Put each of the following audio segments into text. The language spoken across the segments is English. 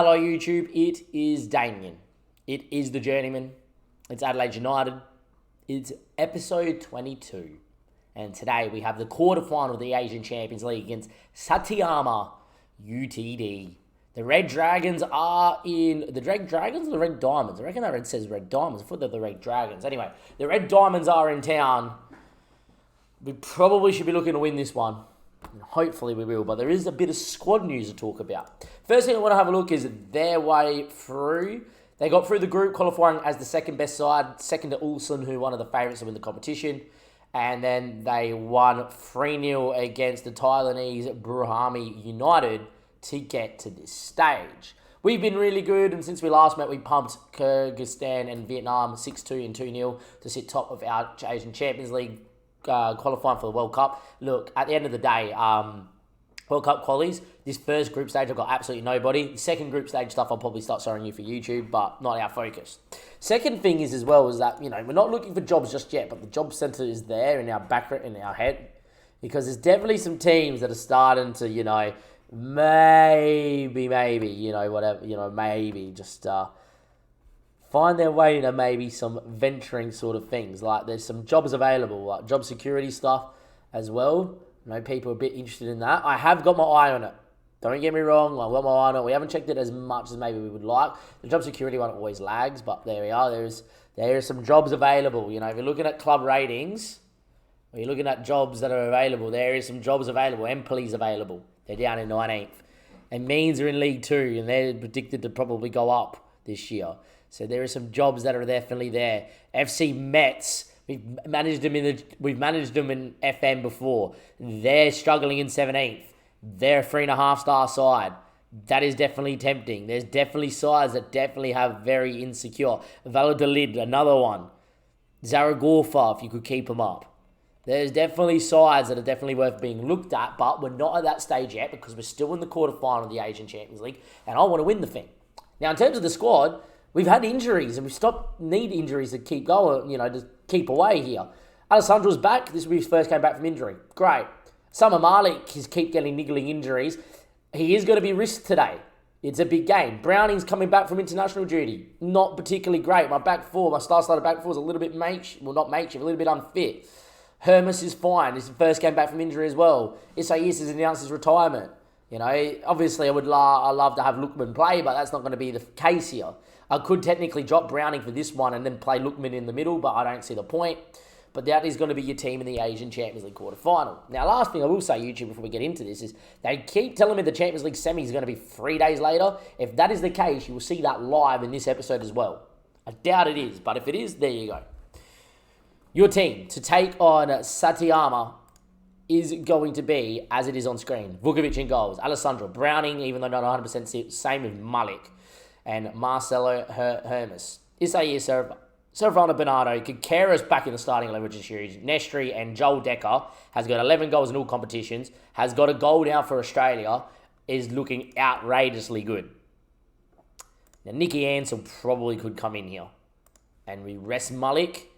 Hello YouTube, it is Damien. It is the Journeyman. It's Adelaide United. It's episode 22. And today we have the quarterfinal of the Asian Champions League against Saitama UTD. The Red Dragons are in... The Red Dragons or the Red Diamonds? I reckon that says Red Diamonds. I thought they're the Red Dragons. Anyway, the Red Diamonds are in town. We probably should be looking to win this one. And hopefully we will, but there is a bit of squad news to talk about. First thing I want to have a look is their way through. They got through the group qualifying as the second best side, second to Ulsan, who were one of the favourites to win the competition. And then they won 3-0 against the Thailandese Brahmi United to get to this stage. We've been really good, and since we last met, we pumped Kyrgyzstan and Vietnam 6-2 and 2-0 to sit top of our Asian Champions League qualifying for the World Cup. Look, at the end of the day, World Cup qualies, this first group stage I've got absolutely nobody. The second group stage stuff I'll probably start showing you for YouTube, but not our focus. Second thing is as well is that, we're not looking for jobs just yet, but the job centre is there in our back, in our head, because there's definitely some teams that are starting to, maybe, maybe just find their way into maybe some venturing sort of things. Like there's some jobs available, like job security stuff as well. People are a bit interested in that. I have got my eye on it. Don't get me wrong, I've got my eye on it. We haven't checked it as much as maybe we would like. The job security one always lags, but there we are. There are some jobs available. If you're looking at club ratings, or you're looking at jobs that are available, there is some jobs available. Empoli available. They're down in 19th. And Means are in League 2, and they're predicted to probably go up this year. So there are some jobs that are definitely there. FC Mets, we've managed them in FM before. They're struggling in 17th. They're a 3.5-star side. That is definitely tempting. There's definitely sides that definitely have very insecure. Valladolid, another one. Zaragoza, if you could keep them up. There's definitely sides that are definitely worth being looked at, but we're not at that stage yet because we're still in the quarterfinal of the Asian Champions League, and I want to win the thing. Now, in terms of the squad, we've had injuries, and need injuries to keep going, to keep away here. Alessandro's back. This will be his first game back from injury. Great. Summer Malik keep getting niggling injuries. He is going to be risked today. It's a big game. Browning's coming back from international duty. Not particularly great. My star-starter back four is a little bit a little bit unfit. Hermes is fine. It's his first game back from injury as well. Isaias has announced his retirement. Obviously I love to have Lookman play, but that's not going to be the case here. I could technically drop Browning for this one and then play Lookman in the middle, but I don't see the point. But that is going to be your team in the Asian Champions League quarterfinal. Now, last thing I will say, YouTube, before we get into this, is they keep telling me the Champions League semi is going to be 3 days later. If that is the case, you will see that live in this episode as well. I doubt it is, but if it is, there you go. Your team to take on Saitama is going to be, as it is on screen, Vukovic in goals, Alessandro, Browning, even though not 100%, same with Malik, and Marcelo Hermes. Isaias Servano Bernardo, Kakera's back in the starting 11 series. Nestri and Joel Decker has got 11 goals in all competitions, has got a goal now for Australia, is looking outrageously good. Now, Nicky Ansell probably could come in here. And we rest Malik,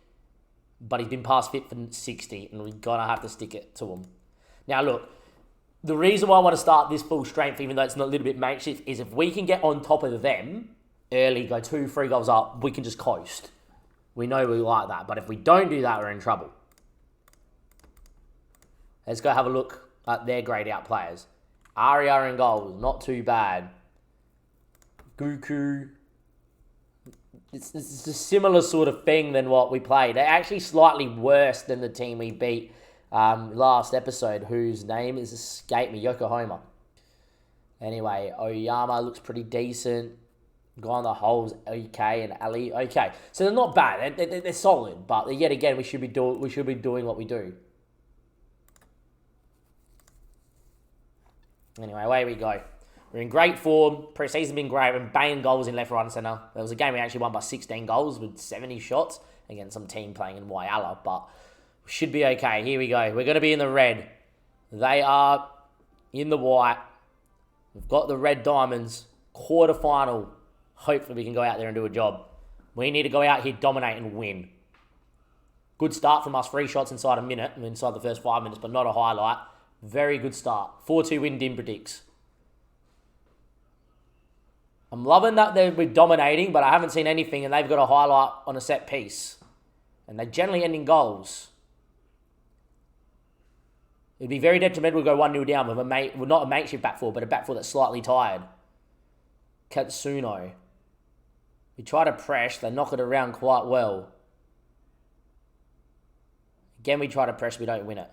but he's been past fit for 60, and we're going to have to stick it to him. Now, look, the reason why I want to start this full strength, even though it's not a little bit makeshift, is if we can get on top of them early, go 2-3 goals up, we can just coast. We know we like that, but if we don't do that, we're in trouble. Let's go have a look at their grayed out players. Aria in goals, not too bad. Guku. It's a similar sort of thing than what we played. They're actually slightly worse than the team we beat last episode, whose name is escaped me, Yokohama. Anyway, Oyama looks pretty decent. Guy on the holes, okay, and Ali, okay. So they're not bad. They're solid, but yet again, we should be doing what we do. Anyway, away we go. We're in great form. Pre-season's been great. We're banging goals in left, right, and centre. There was a game we actually won by 16 goals with 70 shots against some team playing in Whyalla, but we should be okay. Here we go. We're going to be in the red. They are in the white. We've got the Red Diamonds. Quarterfinal. Hopefully we can go out there and do a job. We need to go out here, dominate, and win. Good start from us. 3 shots inside a minute, inside the first 5 minutes, but not a highlight. Very good start. 4-2 win, Dim predicts. I'm loving that we're dominating, but I haven't seen anything, and they've got a highlight on a set piece. And they generally end in goals. It'd be very detrimental to go 1-0 down with not a makeshift back four, but a back four that's slightly tired. Katsuno. We try to press, they knock it around quite well. Again, we try to press, we don't win it.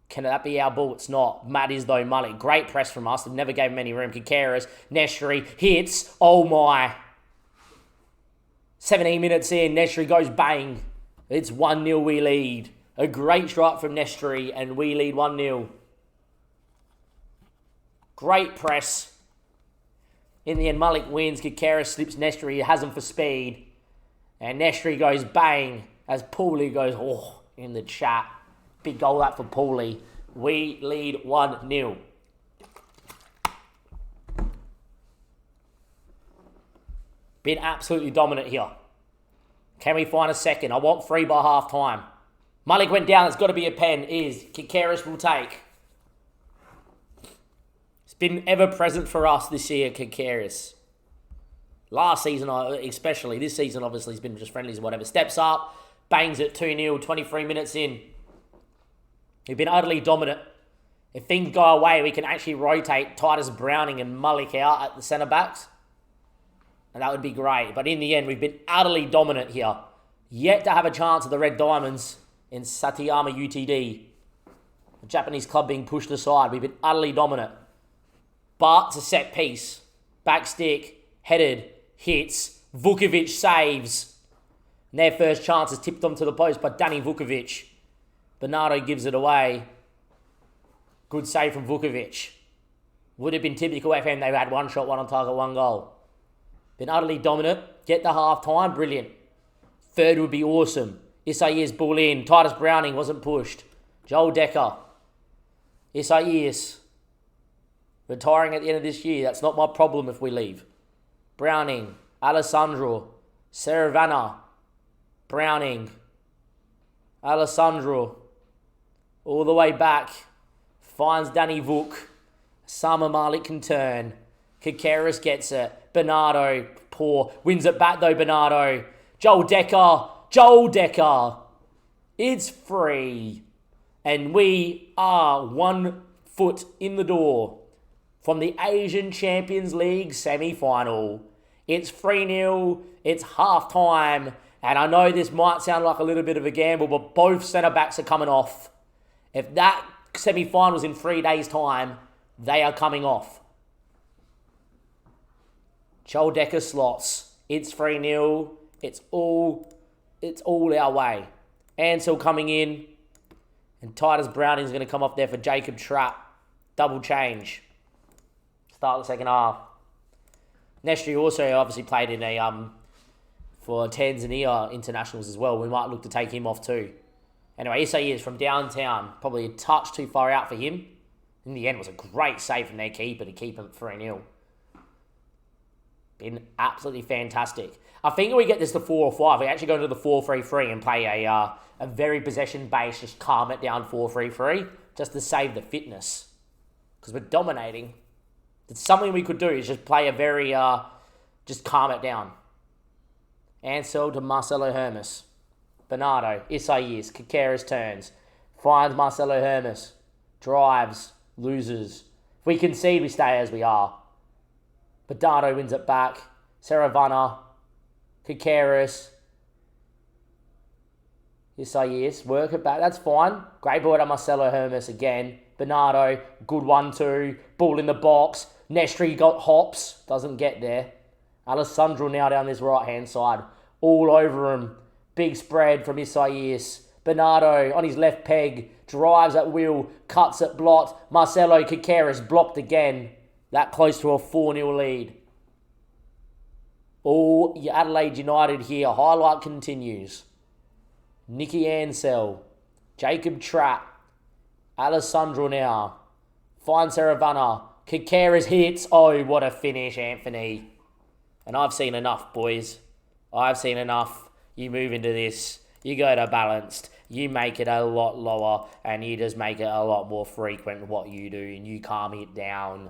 Can that be our ball? It's not. Matt is though, Mullet. Great press from us. They never gave him any room. Kikaris, Neshri hits. Oh my. 17 minutes in, Neshri goes bang. It's 1-0 we lead. A great strike from Neshri and we lead 1-0. Great press. In the end, Malik wins. Kikaris slips Neshri. He has him for speed. And Neshri goes bang as Paulie goes, oh, in the chat. Big goal that for Paulie. We lead 1-0. Been absolutely dominant here. Can we find a second? I want 3 by half time. Malik went down. It's got to be a pen. Kikaris will take. It's been ever present for us this year, Kikaris. Last season, especially. This season, obviously, has been just friendlies or whatever. Steps up. Bangs it 2-0. 23 minutes in. We've been utterly dominant. If things go away, we can actually rotate Titus Browning and Malik out at the centre backs. And that would be great. But in the end, we've been utterly dominant here. Yet to have a chance at the Red Diamonds in Satayama UTD. The Japanese club being pushed aside. We've been utterly dominant. But it's a set piece. Back stick, headed, hits. Vukovic saves. And their first chance is tipped onto the post by Danny Vukovic. Bernardo gives it away. Good save from Vukovic. Would have been typical FM. They had 1 shot, 1 on target, 1 goal. Been utterly dominant. Get the half time. Brilliant. Third would be awesome. Isaias ball in. Titus Browning wasn't pushed. Joel Decker. Isaias. Retiring at the end of this year. That's not my problem if we leave. Browning. Alessandro. Saravana. Browning. Alessandro. All the way back. Finds Danny Vuk. Sama Malik can turn. Kikaris gets it. Bernardo, poor. Wins it back though, Bernardo. Joel Decker. It's free. And we are 1 foot in the door from the Asian Champions League semi-final. It's 3-0. It's half-time. And I know this might sound like a little bit of a gamble, but both centre-backs are coming off. If that semi-final's in 3 days' time, they are coming off. Joel Decker slots. It's 3-0. It's all our way. Ansel coming in. And Titus Browning's going to come off there for Jacob Trapp. Double change. Start the second half. Nestri also obviously played in for Tanzania internationals as well. We might look to take him off too. Anyway, Isaias from downtown. Probably a touch too far out for him. In the end, it was a great save from their keeper to keep him 3-0. Been absolutely fantastic. I think if we get this to 4 or 5, we actually go into the 4-3-3 and play a very possession-based, just calm it down 4-3-3, just to save the fitness. Because we're dominating. It's something we could do, is just play a very, just calm it down. Ansel to Marcelo Hermes. Bernardo, Isaias, Kikaris turns. Finds Marcelo Hermes. Drives, loses. If we concede, we stay as we are. Bernardo wins it back. Saravana, Kikaris, Isaias, work it back. That's fine. Great ball to Marcelo Hermes again. Bernardo, good 1-2. Ball in the box. Nestri got hops. Doesn't get there. Alessandro now down this right-hand side. All over him. Big spread from Isaias. Bernardo on his left peg. Drives at will. Cuts at blot. Marcelo Kikaris blocked again. That close to a 4-0 lead. All Adelaide United here. Highlight continues. Nicky Ansell. Jacob Trapp. Alessandro now. Finds Saravana. Kikaris hits. Oh, what a finish, Anthony. And I've seen enough, boys. I've seen enough. You move into this. You go to balanced. You make it a lot lower. And you just make it a lot more frequent what you do. And you calm it down.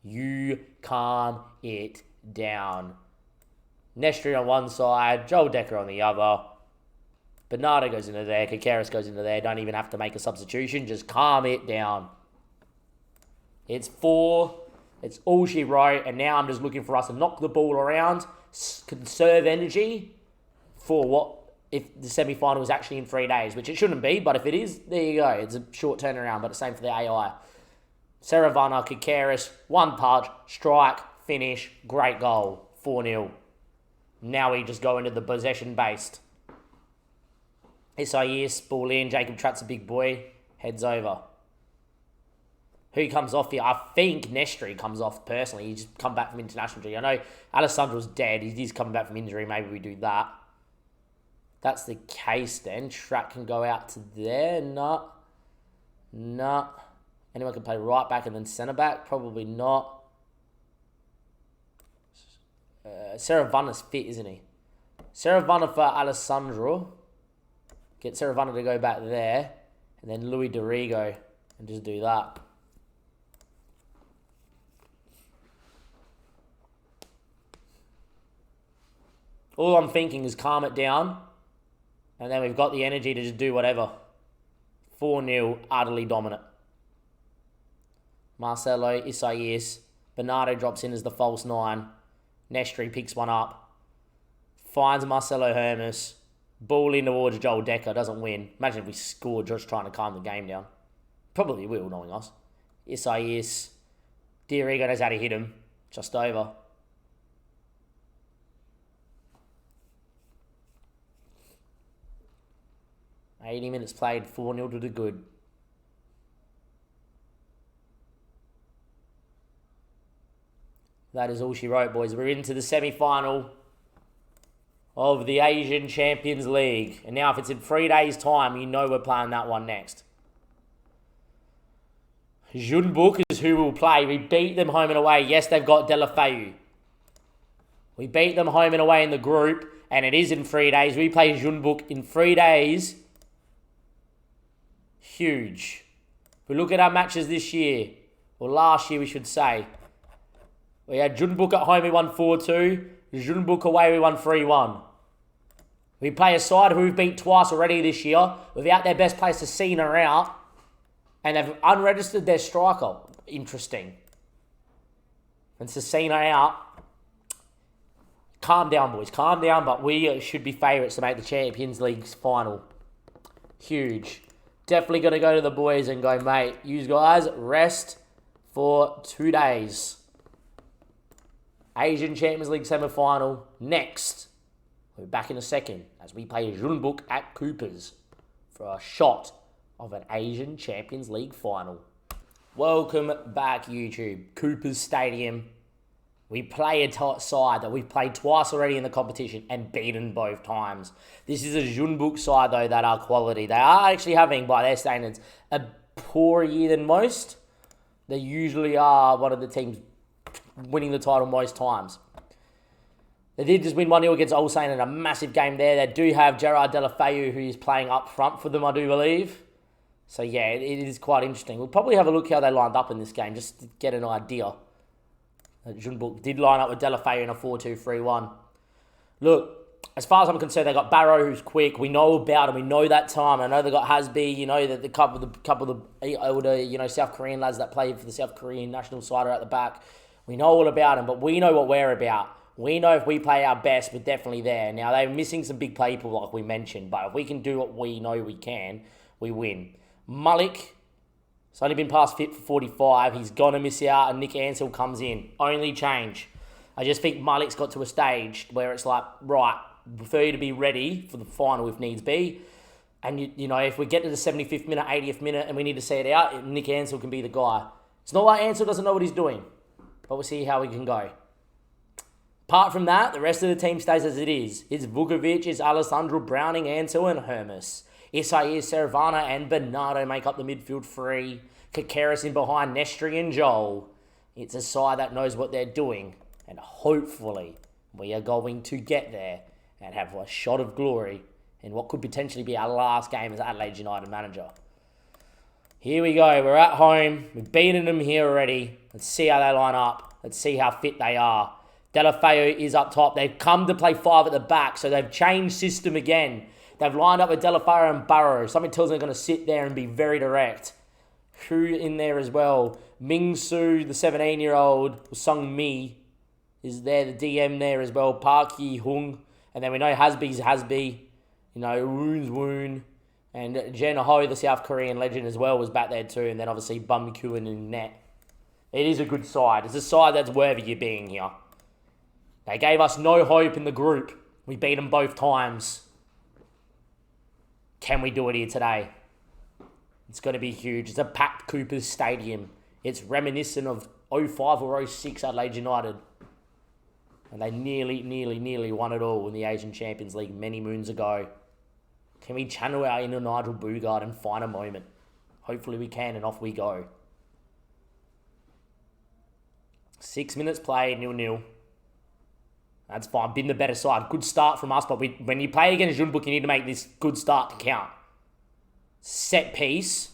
You calm it down. Nestri on one side, Joel Decker on the other. Bernardo goes into there, Kakaris goes into there. Don't even have to make a substitution. Just calm it down. It's 4. It's all she wrote. And now I'm just looking for us to knock the ball around, conserve energy for what if the semi-final is actually in 3 days, which it shouldn't be. But if it is, there you go. It's a short turnaround, but the same for the AI. Saravana, Kakaris, one punch, strike, finish, great goal, 4-0. Now we just go into the possession-based. SIS, ball in, Jacob Tratt's a big boy, heads over. Who comes off here? I think Nestri comes off personally. He's just come back from international injury. I know Alessandro's dead. He's coming back from injury. Maybe we do that. That's the case then. Tratt can go out to there. No. Anyone can play right back and then centre back? Probably not. Saravana's fit, isn't he? Saravana for Alessandro. Get Saravana to go back there. And then Louis Dorigo. And just do that. All I'm thinking is calm it down. And then we've got the energy to just do whatever. 4-0, utterly dominant. Marcelo, Isaias. Bernardo drops in as the false 9. Nestri picks one up. Finds Marcelo Hermes. Ball in towards Joel Decker. Doesn't win. Imagine if we scored just trying to calm the game down. Probably will, knowing us. Isaias. Diarigo knows how to hit him. Just over. $80 minutes played. 4-0 to the good. That is all she wrote, boys. We're into the semi-final of the Asian Champions League. And now if it's in 3 days' time, you know we're playing that one next. Jeonbuk is who we'll play. We beat them home and away. Yes, they've got Delafeu. We beat them home and away in the group, and it is in 3 days. We play Jeonbuk in 3 days. Huge. If we look at our matches this year, or last year we should say, we had Jeonbuk at home, we won 4-2. Jeonbuk away, we won 3-1. We play a side who we've beat twice already this year, without their best player, Cecina, out. And they've unregistered their striker. Interesting. And Cecina out. Calm down, boys. Calm down, but we should be favourites to make the Champions League's final. Huge. Definitely going to go to the boys and go, mate, you guys rest for 2 days. Asian Champions League semi-final next. We'll be back in a second as we play Jeonbuk at Cooper's for a shot of an Asian Champions League final. Welcome back, YouTube. Cooper's Stadium. We play a side that we've played twice already in the competition and beaten both times. This is a Jeonbuk side, though, that are quality. They are actually having, by their standards, a poorer year than most. They usually are one of the teams winning the title most times. They did just win 1-0 against Ulsan in a massive game there. They do have Gerard Delafeu, who is playing up front for them, I do believe. So, yeah, it is quite interesting. We'll probably have a look how they lined up in this game, just to get an idea. Jeonbuk did line up with Delafeu in a 4-2-3-1. Look, as far as I'm concerned, they got Barrow, who's quick. We know about him. We know that time. I know they got Hasby. You know that the couple of the older, South Korean lads that played for the South Korean national side are at the back. We know all about them, but we know what we're about. We know if we play our best, we're definitely there. Now, they're missing some big people, like we mentioned, but if we can do what we know we can, we win. Malik, he's only been past fit for 45. He's going to miss out, and Nick Ansell comes in. Only change. I just think Malik's got to a stage where it's like, right, prefer you to be ready for the final if needs be. And, if we get to the 75th minute, 80th minute, and we need to see it out, Nick Ansell can be the guy. It's not like Ansell doesn't know what he's doing, but we'll see how we can go. Apart from that, the rest of the team stays as it is. It's Vukovic, it's Alessandro, Browning, Ansell, and Hermes. Isaias, Saravana, and Bernardo make up the midfield three. Kakaris in behind Nestri and Joel. It's a side that knows what they're doing. And hopefully, we are going to get there and have a shot of glory in what could potentially be our last game as Adelaide United manager. Here we go. We're at home. We've beaten them here already. Let's see how they line up. Let's see how fit they are. Delafeu is up top. They've come to play 5 at the back, so they've changed system again. They've lined up with Delafeu and Burrow. Something tells them they're going to sit there and be very direct. Hu in there as well. Ming Su, the 17-year-old, Sung Mi, is there, the DM there as well. Park Yi Hung. And then we know Hasby's Hasby. You know, Woon's Woon. And Jen Ho, the South Korean legend as well, was back there too. And then obviously Bum Kuan in net. It is a good side. It's a side that's worthy of being here. They gave us no hope in the group. We beat them both times. Can we do it here today? It's going to be huge. It's a packed Coopers Stadium. It's reminiscent of 05 or 06 Adelaide United. And they nearly won it all in the Asian Champions League many moons ago. Can we channel our inner Nigel Boogaard and find a moment? Hopefully we can, and off we go. 6 minutes played, 0-0. That's fine. Been the better side. Good start from us, but when you play against Jeonbuk, you need to make this good start to count. Set piece.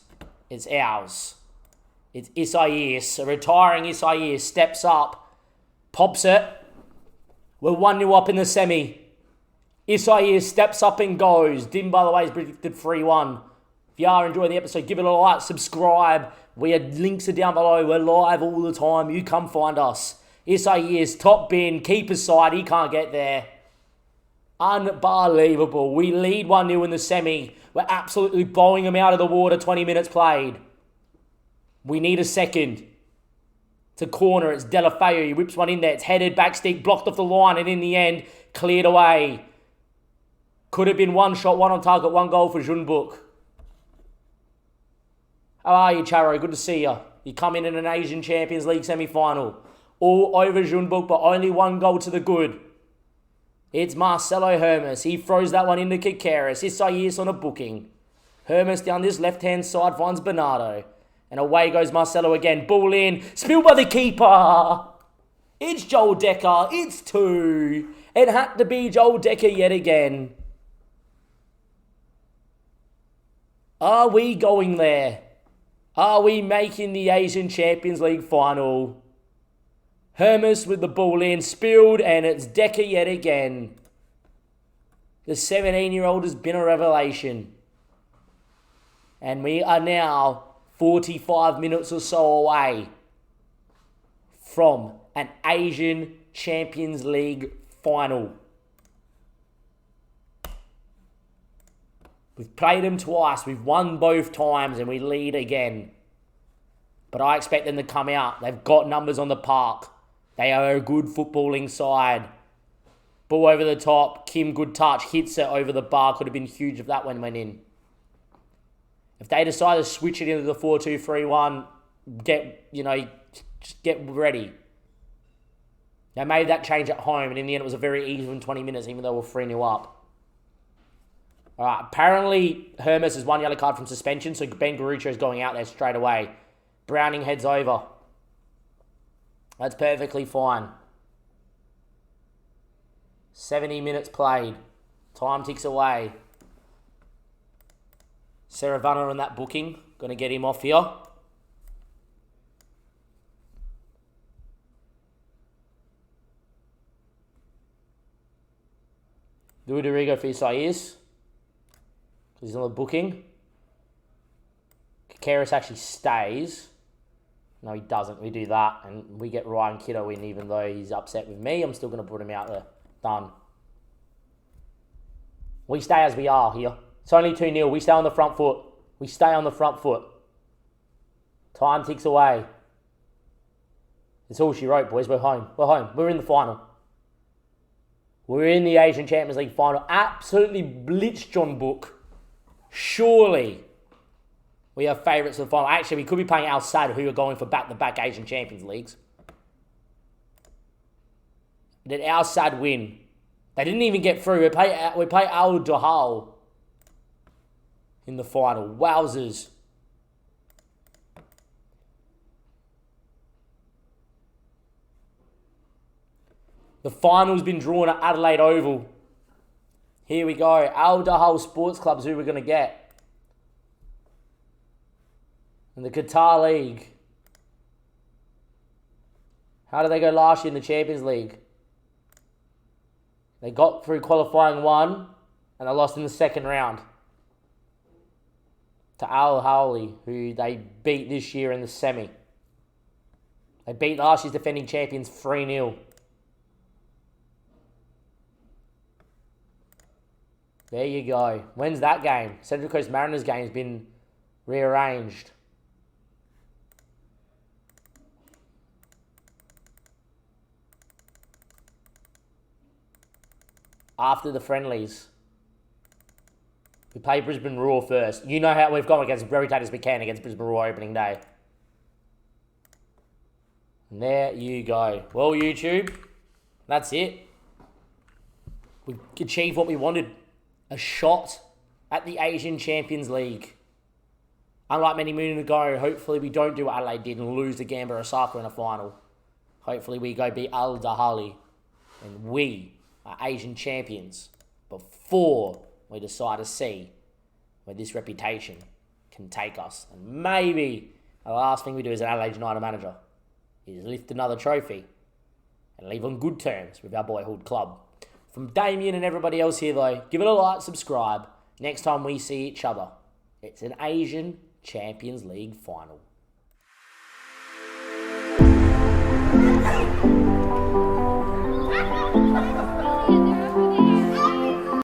It's ours. It's Isaias. A retiring Isaias steps up. Pops it. We're 1-0 up in the semi. Isaias steps up and goes. Dim, by the way, is predicted 3-1. If you are enjoying the episode, give it a like, subscribe. Links are down below. We're live all the time. You come find us. Isaias, top bin, keeper's side. He can't get there. Unbelievable. We lead 1-0 in the semi. We're absolutely blowing them out of the water. 20 minutes played. We need a second. To corner. It's Delafeu. He whips one in there. It's headed, back stick, blocked off the line, and in the end, cleared away. Could have been one shot, one on target, one goal for Jeonbuk. How are you, Charo? Good to see you. You come in an Asian Champions League semi-final. All over Jeonbuk, but only one goal to the good. It's Marcelo Hermes. He throws that one into Kikeris. Isaias on a booking. Hermes down this left-hand side finds Bernardo. And away goes Marcelo again. Ball in. Spilled by the keeper. It's Joel Decker. It's 2. It had to be Joel Decker yet again. Are we going there? Are we making the Asian Champions League final? Hermes with the ball in, spilled, and it's Decker yet again. The 17-year-old has been a revelation. And we are now 45 minutes or so away from an Asian Champions League final. We've played them twice. We've won both times and we lead again. But I expect them to come out. They've got numbers on the park. They are a good footballing side. Ball over the top. Kim, good touch. Hits it over the bar. Could have been huge if that one went in. If they decide to switch it into the 4-2-3-1, just get ready. They made that change at home, and in the end, it was a very even 20 minutes, even though we're 3-0 up. All right, apparently Hermes has 1 yellow card from suspension, so Ben Garucho is going out there straight away. Browning heads over. That's perfectly fine. 70 minutes played. Time ticks away. Saravana on that booking. Going to get him off here. Ludovico for Isaias. Because he's on the booking. Kikeris actually stays. No, he doesn't. We do that. And we get Ryan Kiddo in, even though he's upset with me. I'm still going to put him out there. Done. We stay as we are here. It's only 2-0. We stay on the front foot. We stay on the front foot. Time ticks away. It's all she wrote, boys. We're home. We're home. We're in the final. We're in the Asian Champions League final. Absolutely blitzed Jeonbuk. Surely we are favourites for the final. Actually, we could be playing Al Sadd, who are going for back-to-back Asian Champions Leagues. Did Al Sadd win? They didn't even get through. We play Al Dahal in the final. Wowzers. The final's been drawn at Adelaide Oval. Here we go. Al Dahal Sports Club's who we're going to get. in the Qatar League. How did they go last year in the Champions League? They got through qualifying one, and they lost in the second round to Al Ahly, who they beat this year in the semi. They beat last year's defending champions 3-0. There you go. When's that game? Central Coast Mariners game has been rearranged. After the friendlies. We play Brisbane Roar first. You know how we've gone against very tight as we can against Brisbane Roar opening day. And there you go. Well, YouTube, that's it. We achieved what we wanted. A shot at the Asian Champions League. Unlike many moons ago, hopefully we don't do what Adelaide did and lose to Gamba Osaka in a final. Hopefully we go beat Al Ahly and we are Asian champions before we decide to see where this reputation can take us. And maybe the last thing we do as an Adelaide United manager is lift another trophy and leave on good terms with our boyhood club. From Damien and everybody else here though, give it a like, subscribe. Next time we see each other, it's an Asian Champions League final.